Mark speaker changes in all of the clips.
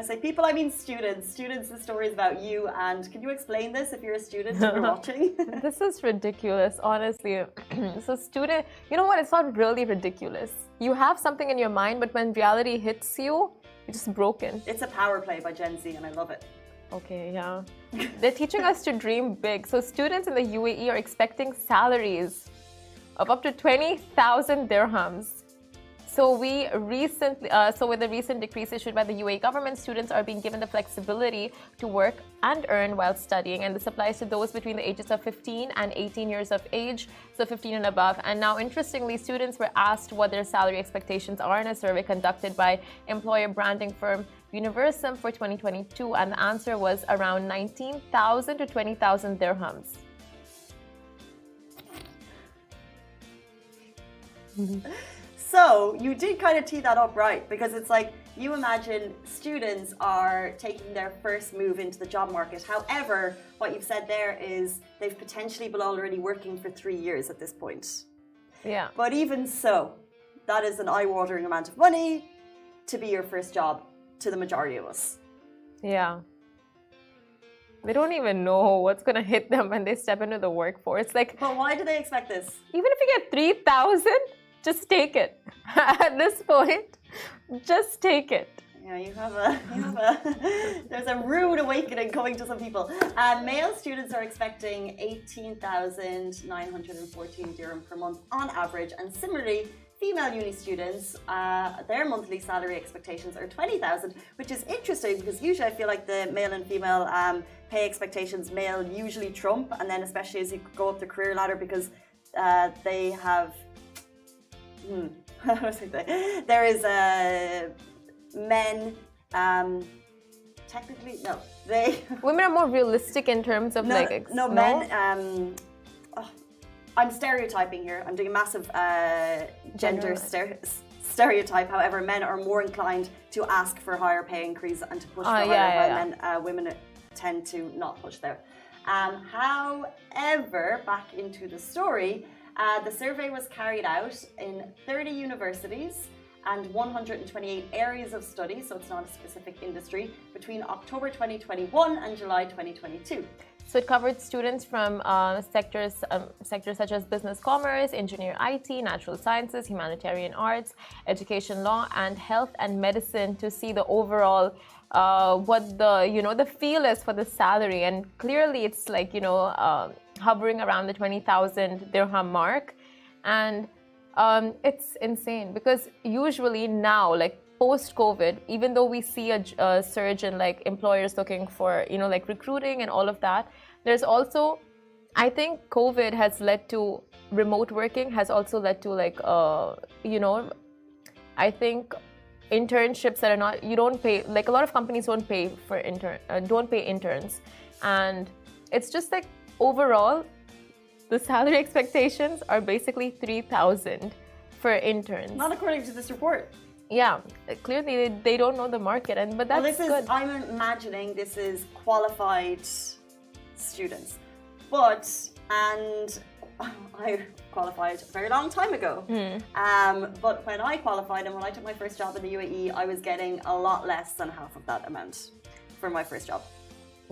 Speaker 1: I say people, I mean students. Students, the story is about you. And can you explain this if you're a student and you're watching?
Speaker 2: This is ridiculous, honestly. So student, you know what? It's not really ridiculous. You have something in your mind, but when reality hits you, you're just broken.
Speaker 1: It's a power play by Gen Z and I love it.
Speaker 2: Okay, yeah. They're teaching us to dream big. So students in the UAE are expecting salaries of up to 20,000 dirhams. So with the recent decrees issued by the UAE government, students are being given the flexibility to work and earn while studying. And this applies to those between the ages of 15 and 18 years of age, so 15 and above. And now, interestingly, students were asked what their salary expectations are in a survey conducted by employer branding firm Universum for 2022. And the answer was around 19,000 to 20,000 dirhams.
Speaker 1: So you did kind of tee that up right, because it's like you imagine students are taking their first move into the job market. However, what you've said there is they've potentially been already working for 3 years at this point.
Speaker 2: Yeah.
Speaker 1: But even so, that is an eye-watering amount of money to be your first job to the majority of us.
Speaker 2: Yeah. They don't even know what's going to hit them when they step into the workforce. Like,
Speaker 1: but why do they expect this?
Speaker 2: Even if you get 3,000, just take it. At this point, just take it.
Speaker 1: Yeah, there's a rude awakening coming to some people. Male students are expecting 18,914 dirham per month on average, and similarly, female uni students, their monthly salary expectations are 20,000, which is interesting because usually I feel like the male and female pay expectations, male usually trump, and then especially as you go up the career ladder, because they have. There is men. Technically, no.
Speaker 2: Women are more realistic in terms of
Speaker 1: men. I'm stereotyping here. I'm doing a massive gender stereotype. However, men are more inclined to ask for higher pay increase and to push for higher, while women tend to not push there. However, back into the story. The survey was carried out in 30 universities and 128 areas of study, so it's not a specific industry, between October 2021 and July 2022.
Speaker 2: So it covered students from sectors such as business, commerce, engineering, IT, natural sciences, humanitarian arts, education, law, and health and medicine to see the overall what the feel is for the salary. And clearly it's like, hovering around the 20,000 dirham mark. And it's insane because usually now, like post-COVID, even though we see a surge in like employers looking for, like recruiting and all of that, there's also, I think COVID has led to remote working, has also led to like, I think internships that are not, you don't pay, like a lot of companies don't pay for don't pay interns. And it's just like, overall, the salary expectations are basically 3,000 for interns.
Speaker 1: Not according to this report.
Speaker 2: Yeah, clearly they don't know the market, but that's good.
Speaker 1: I'm imagining this is qualified students, and I qualified a very long time ago. But when I qualified and when I took my first job in the UAE, I was getting a lot less than half of that amount for my first job.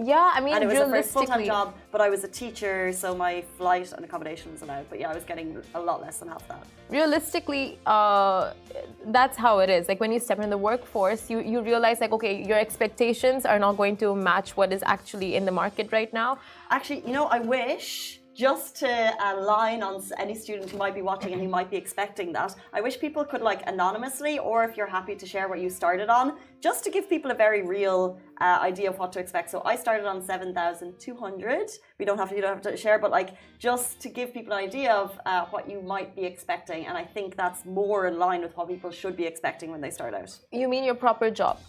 Speaker 2: Yeah, I mean,
Speaker 1: and it was a full-time job, but I was a teacher, so my flight and accommodation was allowed. But yeah, I was getting a lot less than half that.
Speaker 2: Realistically, that's how it is. Like when you step into the workforce, you realize like, okay, your expectations are not going to match what is actually in the market right now.
Speaker 1: Actually, I wish, just to align on any student who might be watching and who might be expecting that, I wish people could like anonymously, or if you're happy to share what you started on, just to give people a very real idea of what to expect. So I started on 7,200. You don't have to share, but like just to give people an idea of what you might be expecting. And I think that's more in line with what people should be expecting when they start out.
Speaker 2: You mean your proper job?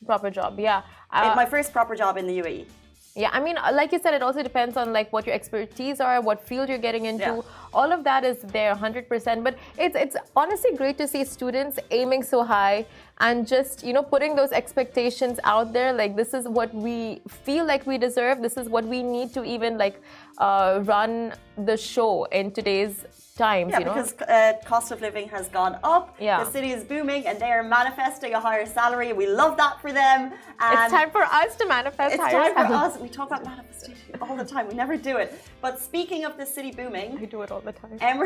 Speaker 2: Proper job, yeah.
Speaker 1: My first proper job in the UAE.
Speaker 2: Yeah, I mean, like you said, it also depends on like what your expertise are, what field you're getting into. Yeah. All of that is there 100%. But it's honestly great to see students aiming so high and just, putting those expectations out there. Like, this is what we feel like we deserve. This is what we need to even like run the show in today's times,
Speaker 1: Yeah,
Speaker 2: you know.
Speaker 1: because cost of living has gone up.
Speaker 2: Yeah.
Speaker 1: The city is booming and they are manifesting a higher salary. We love that for them. And
Speaker 2: It's time for us to manifest
Speaker 1: it's
Speaker 2: higher
Speaker 1: time for
Speaker 2: salaries.
Speaker 1: us. We talk about manifestation all the time. We never do it. But speaking of the city booming,
Speaker 2: I do it all the time.
Speaker 1: Emirates